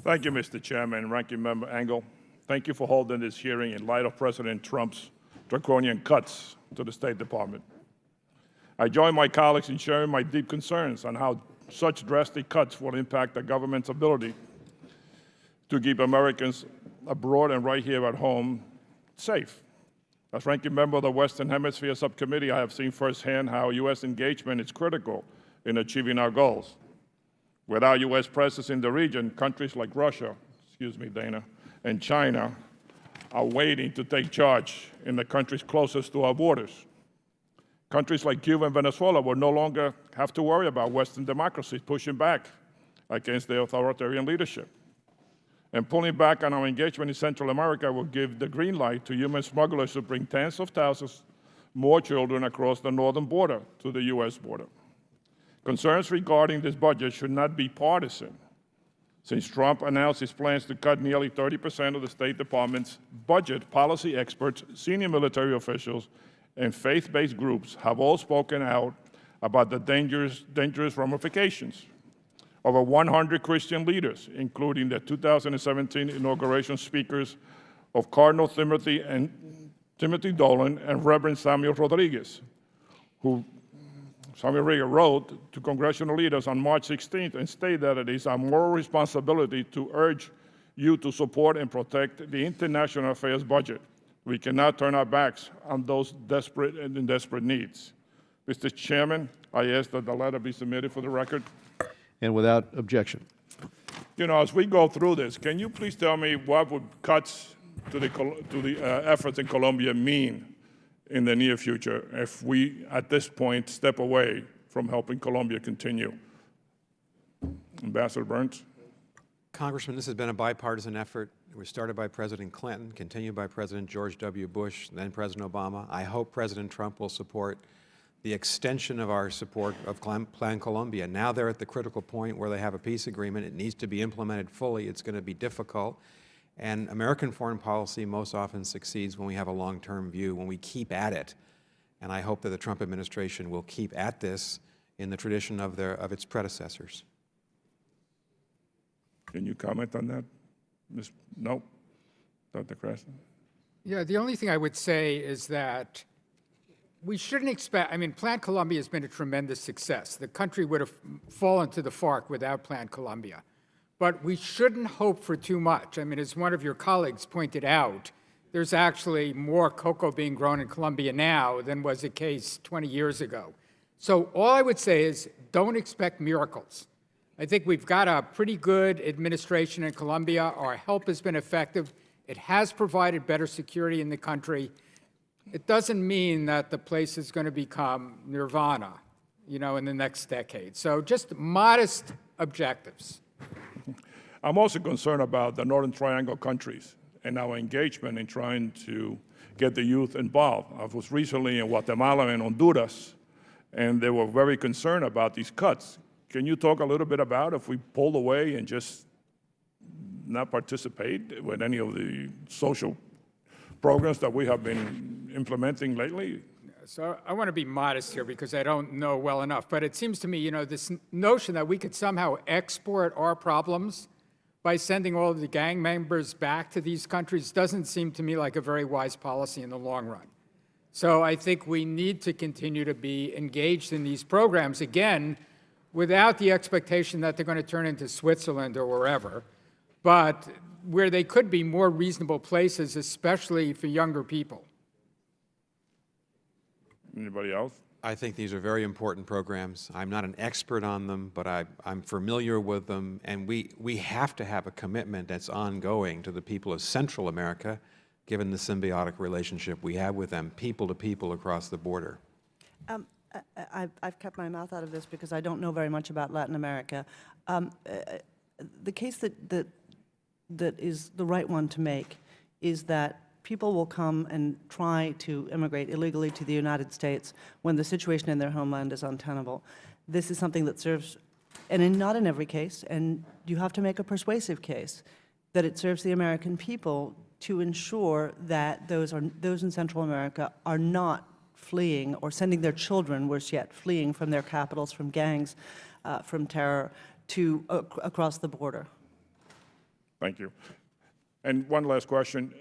Thank you, Mr. Chairman. Ranking Member Engel, thank you for holding this hearing in light of President Trump's draconian cuts to the State Department. I join my colleagues in sharing my deep concerns on how such drastic cuts will impact the government's ability to keep Americans abroad and right here at home safe. As ranking member of the Western Hemisphere Subcommittee, I have seen firsthand how U.S. engagement is critical in achieving our goals. Without U.S. presence in the region, countries like Russia, Dana, and China are waiting to take charge in the countries closest to our borders. Countries like Cuba and Venezuela will no longer have to worry about Western democracies pushing back against their authoritarian leadership. And pulling back on our engagement in Central America will give the green light to human smugglers to bring tens of thousands more children across the northern border to the U.S. border. Concerns regarding this budget should not be partisan. Since Trump announced his plans to cut nearly 30% of the State Department's budget, policy experts, senior military officials, and faith-based groups have all spoken out about the dangerous ramifications. Over 100 Christian leaders, including the 2017 inauguration speakers of Cardinal Timothy Dolan and Reverend Samuel Rodriguez, who wrote to congressional leaders on March 16th and stated that it is our moral responsibility to urge you to support and protect the international affairs budget. We cannot turn our backs on those desperate and in desperate needs. Mr. Chairman, I ask that the letter be submitted for the record. And without objection. You know, as we go through this, can you please tell me what would cuts to the efforts in Colombia mean in the near future if we, at this point, step away from helping Colombia continue? Ambassador Burns. Congressman, this has been a bipartisan effort. It was started by President Clinton, continued by President George W. Bush, then President Obama. I hope President Trump will support the extension of our support of Plan Colombia. Now they're at the critical point where they have a peace agreement. It needs to be implemented fully. It's going to be difficult. And American foreign policy most often succeeds when we have a long-term view, when we keep at it. And I hope that the Trump administration will keep at this in the tradition of its predecessors. Can you comment on that? No? Dr. Krasner? Yeah, the only thing I would say is that we shouldn't expect, Plan Colombia has been a tremendous success. The country would have fallen to the FARC without Plan Colombia. But we shouldn't hope for too much. As one of your colleagues pointed out, there's actually more cocoa being grown in Colombia now than was the case 20 years ago. So all I would say is don't expect miracles. I think we've got a pretty good administration in Colombia. Our help has been effective. It has provided better security in the country. It doesn't mean that the place is going to become nirvana, in the next decade. So just modest objectives. I'm also concerned about the Northern Triangle countries and our engagement in trying to get the youth involved. I was recently in Guatemala and Honduras, and they were very concerned about these cuts. Can you talk a little bit about if we pulled away and just not participate with any of the social programs that we have been implementing lately? So I want to be modest here because I don't know well enough, but it seems to me, this notion that we could somehow export our problems by sending all of the gang members back to these countries doesn't seem to me like a very wise policy in the long run. So I think we need to continue to be engaged in these programs, again, without the expectation that they're going to turn into Switzerland or wherever, but where they could be more reasonable places, especially for younger people. Anybody else? I think these are very important programs. I'm not an expert on them, but I'm familiar with them, and we have to have a commitment that's ongoing to the people of Central America, given the symbiotic relationship we have with them, people to people across the border. I've kept my mouth out of this because I don't know very much about Latin America. The case that is the right one to make is that people will come and try to immigrate illegally to the United States when the situation in their homeland is untenable. This is something that serves, and not in every case, and you have to make a persuasive case, that it serves the American people to ensure that those in Central America are not fleeing or sending their children, worse yet, fleeing from their capitals, from gangs, from terror, across the border. Thank you. And one last question.